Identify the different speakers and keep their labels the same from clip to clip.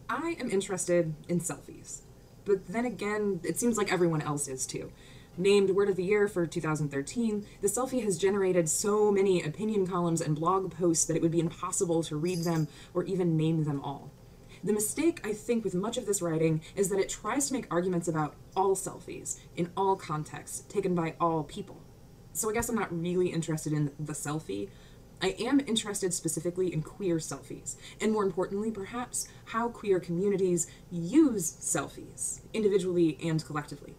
Speaker 1: I am interested in selfies, but then again, it seems like everyone else is too. Named Word of the Year for 2013, the selfie has generated so many opinion columns and blog posts that it would be impossible to read them or even name them all. The mistake, I think, with much of this writing is that it tries to make arguments about all selfies, in all contexts, taken by all people. So I guess I'm not really interested in the selfie. I am interested specifically in queer selfies, and more importantly, perhaps, how queer communities use selfies, individually and collectively.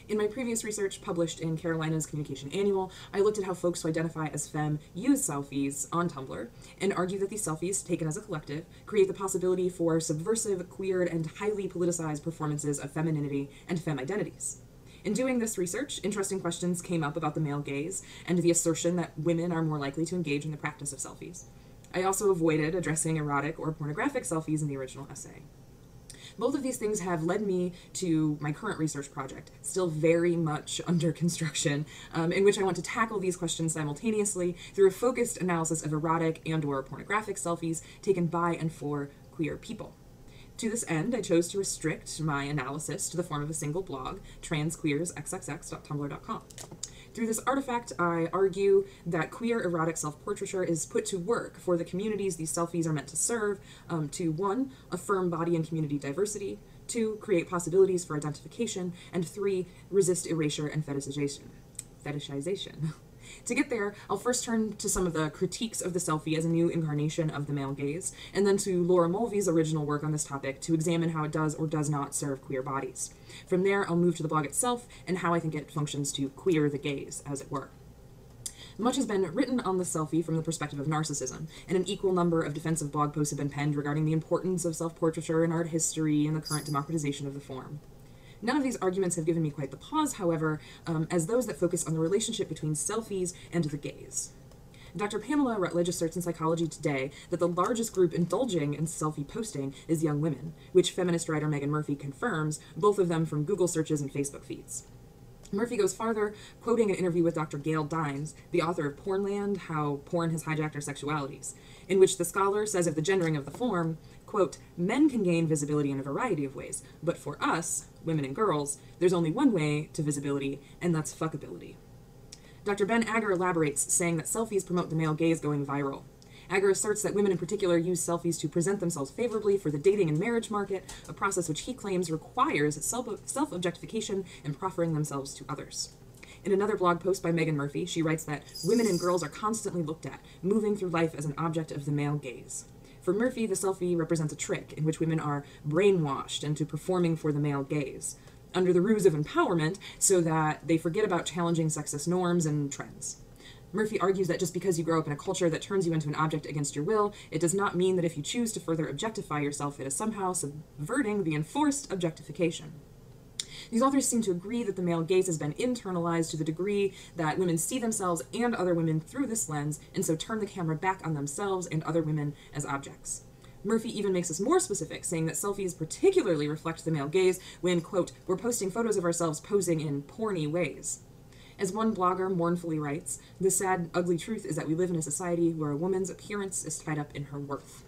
Speaker 1: In my previous research published in Carolina's Communication Annual, I looked at how folks who identify as femme use selfies on Tumblr and argue that these selfies, taken as a collective, create the possibility for subversive, queer, and highly politicized performances of femininity and femme identities. In doing this research, interesting questions came up about the male gaze and the assertion that women are more likely to engage in the practice of selfies. I also avoided addressing erotic or pornographic selfies in the original essay. Both of these things have led me to my current research project, still very much under construction, in which I want to tackle these questions simultaneously through a focused analysis of erotic and/or pornographic selfies taken by and for queer people. To this end, I chose to restrict my analysis to the form of a single blog, transqueersxxx.tumblr.com. Through this artifact, I argue that queer erotic self-portraiture is put to work for the communities these selfies are meant to serve, to 1, affirm body and community diversity, 2, create possibilities for identification, and 3, resist erasure and fetishization. To get there, I'll first turn to some of the critiques of the selfie as a new incarnation of the male gaze, and then to Laura Mulvey's original work on this topic to examine how it does or does not serve queer bodies. From there, I'll move to the blog itself and how I think it functions to queer the gaze, as it were. Much has been written on the selfie from the perspective of narcissism, and an equal number of defensive blog posts have been penned regarding the importance of self-portraiture in art history and the current democratization of the form. None of these arguments have given me quite the pause, however, as those that focus on the relationship between selfies and the gaze. Dr. Pamela Rutledge asserts in Psychology Today that the largest group indulging in selfie posting is young women, which feminist writer Megan Murphy confirms, both of them from Google searches and Facebook feeds. Murphy goes farther, quoting an interview with Dr. Gail Dines, the author of Pornland, How Porn Has Hijacked Our Sexualities, in which the scholar says of the gendering of the form, quote, men can gain visibility in a variety of ways, but for us, women and girls, there's only one way to visibility, and that's fuckability. Dr. Ben Agger elaborates, saying that selfies promote the male gaze going viral. Agger asserts that women in particular use selfies to present themselves favorably for the dating and marriage market, a process which he claims requires self-objectification and proffering themselves to others. In another blog post by Megan Murphy, she writes that women and girls are constantly looked at, moving through life as an object of the male gaze. For Murphy, the selfie represents a trick in which women are brainwashed into performing for the male gaze, under the ruse of empowerment, so that they forget about challenging sexist norms and trends. Murphy argues that just because you grow up in a culture that turns you into an object against your will, it does not mean that if you choose to further objectify yourself, it is somehow subverting the enforced objectification. These authors seem to agree that the male gaze has been internalized to the degree that women see themselves and other women through this lens, and so turn the camera back on themselves and other women as objects. Murphy even makes us more specific, saying that selfies particularly reflect the male gaze when, quote, we're posting photos of ourselves posing in porny ways. As one blogger mournfully writes, the sad, ugly truth is that we live in a society where a woman's appearance is tied up in her worth.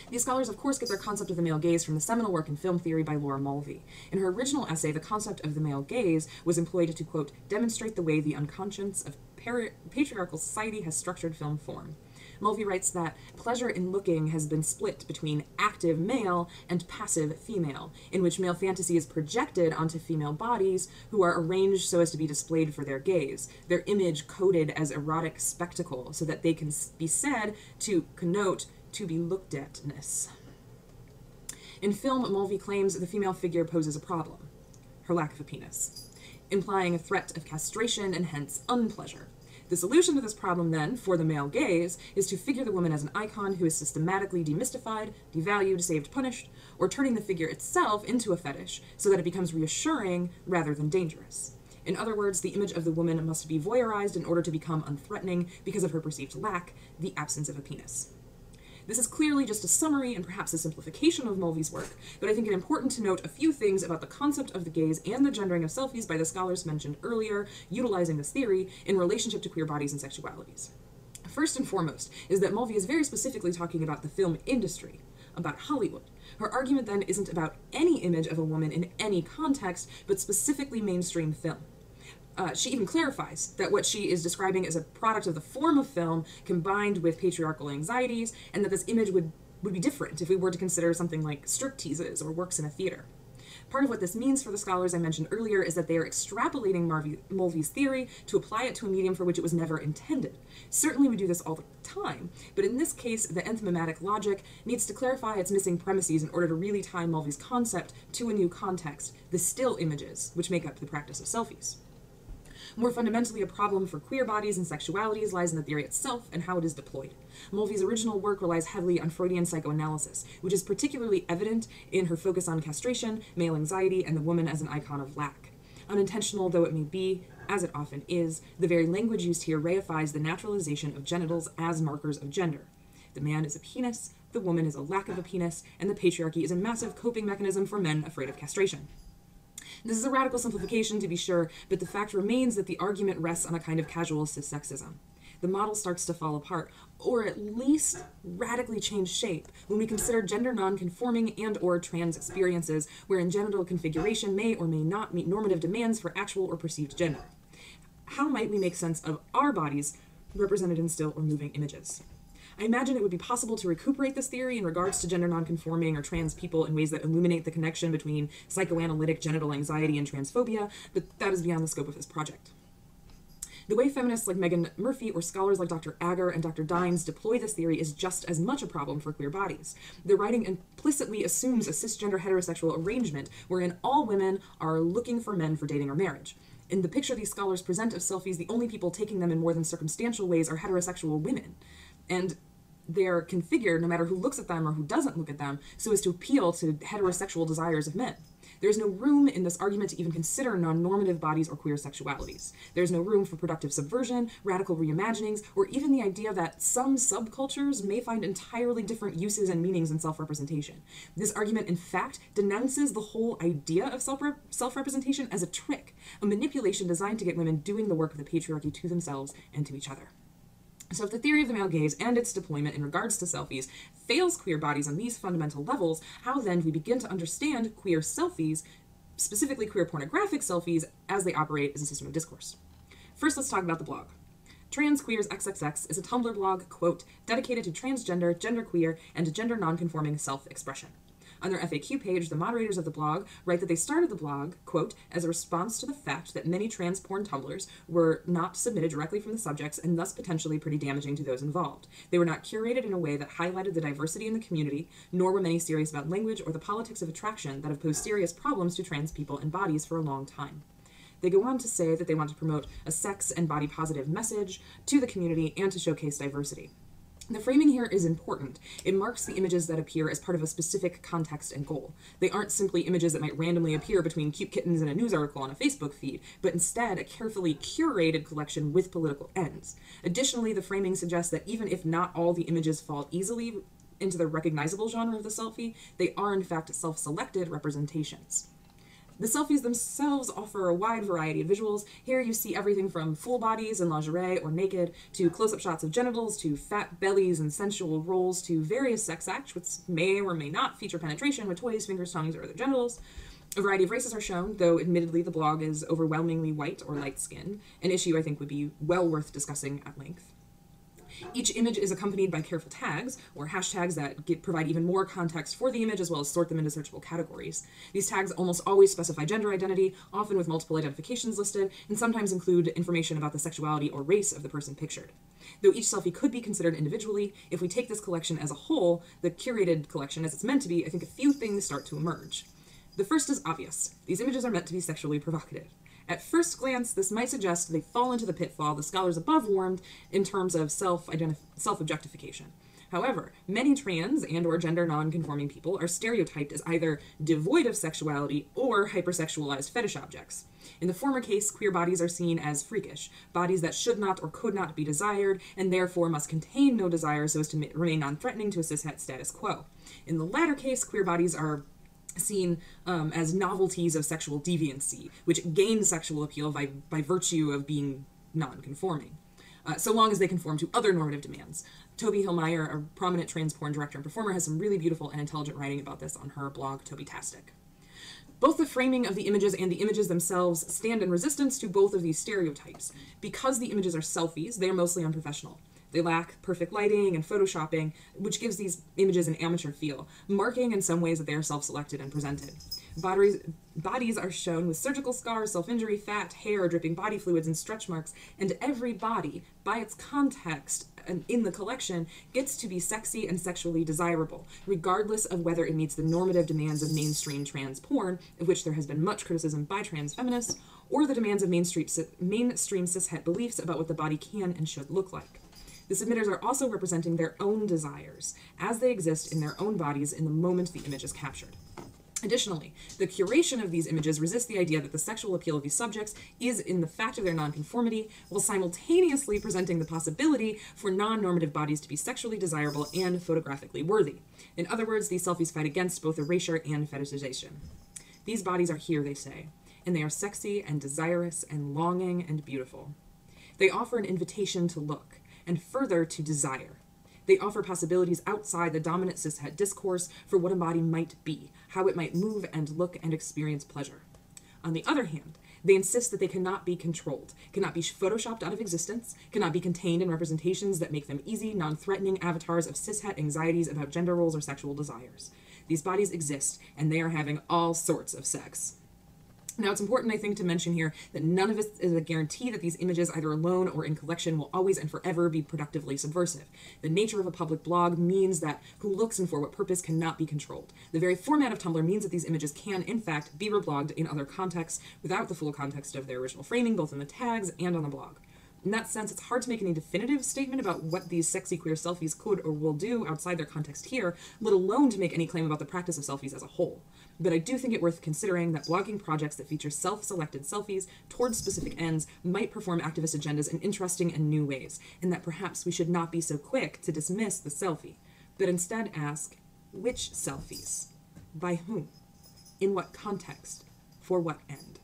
Speaker 1: These scholars, of course, get their concept of the male gaze from the seminal work in film theory by Laura Mulvey. In her original essay, the concept of the male gaze was employed to, quote, demonstrate the way the unconscious of patriarchal society has structured film form. Mulvey writes that pleasure in looking has been split between active male and passive female, in which male fantasy is projected onto female bodies who are arranged so as to be displayed for their gaze, their image coded as erotic spectacle so that they can be said to connote to be looked at-ness. In film, Mulvey claims the female figure poses a problem, her lack of a penis, implying a threat of castration and hence unpleasure. The solution to this problem, then, for the male gaze, is to figure the woman as an icon who is systematically demystified, devalued, saved, punished, or turning the figure itself into a fetish so that it becomes reassuring rather than dangerous. In other words, the image of the woman must be voyeurized in order to become unthreatening because of her perceived lack, the absence of a penis. This is clearly just a summary and perhaps a simplification of Mulvey's work, but I think it important to note a few things about the concept of the gaze and the gendering of selfies by the scholars mentioned earlier, utilizing this theory in relationship to queer bodies and sexualities. First and foremost is that Mulvey is very specifically talking about the film industry. about Hollywood. Her argument then isn't about any image of a woman in any context, but specifically mainstream film. She even clarifies that what she is describing is a product of the form of film combined with patriarchal anxieties, and that this image would be different if we were to consider something like stripteases or works in a theater. Part of what this means for the scholars I mentioned earlier is that they are extrapolating Mulvey's theory to apply it to a medium for which it was never intended. Certainly we do this all the time, but in this case, the enthymematic logic needs to clarify its missing premises in order to really tie Mulvey's concept to a new context, the still images, which make up the practice of selfies. More fundamentally, a problem for queer bodies and sexualities lies in the theory itself and how it is deployed. Mulvey's original work relies heavily on Freudian psychoanalysis, which is particularly evident in her focus on castration, male anxiety, and the woman as an icon of lack. Unintentional though it may be, as it often is, the very language used here reifies the naturalization of genitals as markers of gender. The man is a penis, the woman is a lack of a penis, and the patriarchy is a massive coping mechanism for men afraid of castration. This is a radical simplification, to be sure, but the fact remains that the argument rests on a kind of casual cissexism. The model starts to fall apart, or at least radically change shape, when we consider gender non-conforming and or trans experiences wherein genital configuration may or may not meet normative demands for actual or perceived gender. How might we make sense of our bodies represented in still or moving images? I imagine it would be possible to recuperate this theory in regards to gender nonconforming or trans people in ways that illuminate the connection between psychoanalytic genital anxiety and transphobia, but that is beyond the scope of this project. The way feminists like Megan Murphy or scholars like Dr. Agar and Dr. Dines deploy this theory is just as much a problem for queer bodies. Their writing implicitly assumes a cisgender heterosexual arrangement wherein all women are looking for men for dating or marriage. In the picture these scholars present of selfies, the only people taking them in more than circumstantial ways are heterosexual women. And they're configured, no matter who looks at them or who doesn't look at them, so as to appeal to heterosexual desires of men. There's no room in this argument to even consider non-normative bodies or queer sexualities. There's no room for productive subversion, radical reimaginings, or even the idea that some subcultures may find entirely different uses and meanings in self-representation. This argument, in fact, denounces the whole idea of self-representation as a trick, a manipulation designed to get women doing the work of the patriarchy to themselves and to each other. So if the theory of the male gaze and its deployment in regards to selfies fails queer bodies on these fundamental levels, how then do we begin to understand queer selfies, specifically queer pornographic selfies, as they operate as a system of discourse? First, let's talk about the blog. Trans Queers XXX is a Tumblr blog, quote, dedicated to transgender, genderqueer, and gender nonconforming self-expression. On their FAQ page, the moderators of the blog write that they started the blog, quote, as a response to the fact that many trans porn Tumblrs were not submitted directly from the subjects and thus potentially pretty damaging to those involved. They were not curated in a way that highlighted the diversity in the community, nor were many serious about language or the politics of attraction that have posed serious problems to trans people and bodies for a long time. They go on to say that they want to promote a sex and body positive message to the community and to showcase diversity. The framing here is important. It marks the images that appear as part of a specific context and goal. They aren't simply images that might randomly appear between cute kittens in a news article on a Facebook feed, but instead a carefully curated collection with political ends. Additionally, the framing suggests that even if not all the images fall easily into the recognizable genre of the selfie, they are in fact self-selected representations. The selfies themselves offer a wide variety of visuals. Here you see everything from full bodies in lingerie or naked, to close-up shots of genitals, to fat bellies and sensual rolls, to various sex acts, which may or may not feature penetration with toys, fingers, tongues, or other genitals. A variety of races are shown, though admittedly the blog is overwhelmingly white or light-skinned, an issue I think would be well worth discussing at length. Each image is accompanied by careful tags, or hashtags that provide even more context for the image as well as sort them into searchable categories. These tags almost always specify gender identity, often with multiple identifications listed, and sometimes include information about the sexuality or race of the person pictured. Though each selfie could be considered individually, if we take this collection as a whole, the curated collection as it's meant to be, I think a few things start to emerge. The first is obvious. These images are meant to be sexually provocative. At first glance, this might suggest they fall into the pitfall the scholars above warned in terms of self-objectification. However, many trans and or gender non-conforming people are stereotyped as either devoid of sexuality or hypersexualized fetish objects. In the former case, queer bodies are seen as freakish, bodies that should not or could not be desired, and therefore must contain no desire so as to remain non-threatening to a cishet status quo. In the latter case, queer bodies are seen as novelties of sexual deviancy, which gain sexual appeal by virtue of being non-conforming. so long as they conform to other normative demands. Toby Hillmeyer, a prominent trans porn director and performer, has some really beautiful and intelligent writing about this on her blog, Toby-tastic. Both the framing of the images and the images themselves stand in resistance to both of these stereotypes. Because the images are selfies, they are mostly unprofessional. They lack perfect lighting and photoshopping, which gives these images an amateur feel, marking in some ways that they are self-selected and presented. Bodies are shown with surgical scars, self-injury, fat, hair, dripping body fluids, and stretch marks, and every body, by its context and in the collection, gets to be sexy and sexually desirable, regardless of whether it meets the normative demands of mainstream trans porn, of which there has been much criticism by trans feminists, or the demands of mainstream cishet beliefs about what the body can and should look like. The submitters are also representing their own desires, as they exist in their own bodies in the moment the image is captured. Additionally, the curation of these images resists the idea that the sexual appeal of these subjects is in the fact of their nonconformity, while simultaneously presenting the possibility for non-normative bodies to be sexually desirable and photographically worthy. In other words, these selfies fight against both erasure and fetishization. These bodies are here, they say, and they are sexy and desirous and longing and beautiful. They offer an invitation to look, and further to desire. They offer possibilities outside the dominant cishet discourse for what a body might be, how it might move and look and experience pleasure. On the other hand, they insist that they cannot be controlled, cannot be photoshopped out of existence, cannot be contained in representations that make them easy, non-threatening avatars of cishet anxieties about gender roles or sexual desires. These bodies exist, and they are having all sorts of sex. Now, it's important, I think, to mention here that none of it is a guarantee that these images, either alone or in collection, will always and forever be productively subversive. The nature of a public blog means that who looks and for what purpose cannot be controlled. The very format of Tumblr means that these images can, in fact, be reblogged in other contexts without the full context of their original framing, both in the tags and on the blog. In that sense, it's hard to make any definitive statement about what these sexy queer selfies could or will do outside their context here, let alone to make any claim about the practice of selfies as a whole. But I do think it worth considering that blogging projects that feature self-selected selfies towards specific ends might perform activist agendas in interesting and new ways, and that perhaps we should not be so quick to dismiss the selfie, but instead ask, which selfies? By whom? In what context? For what end?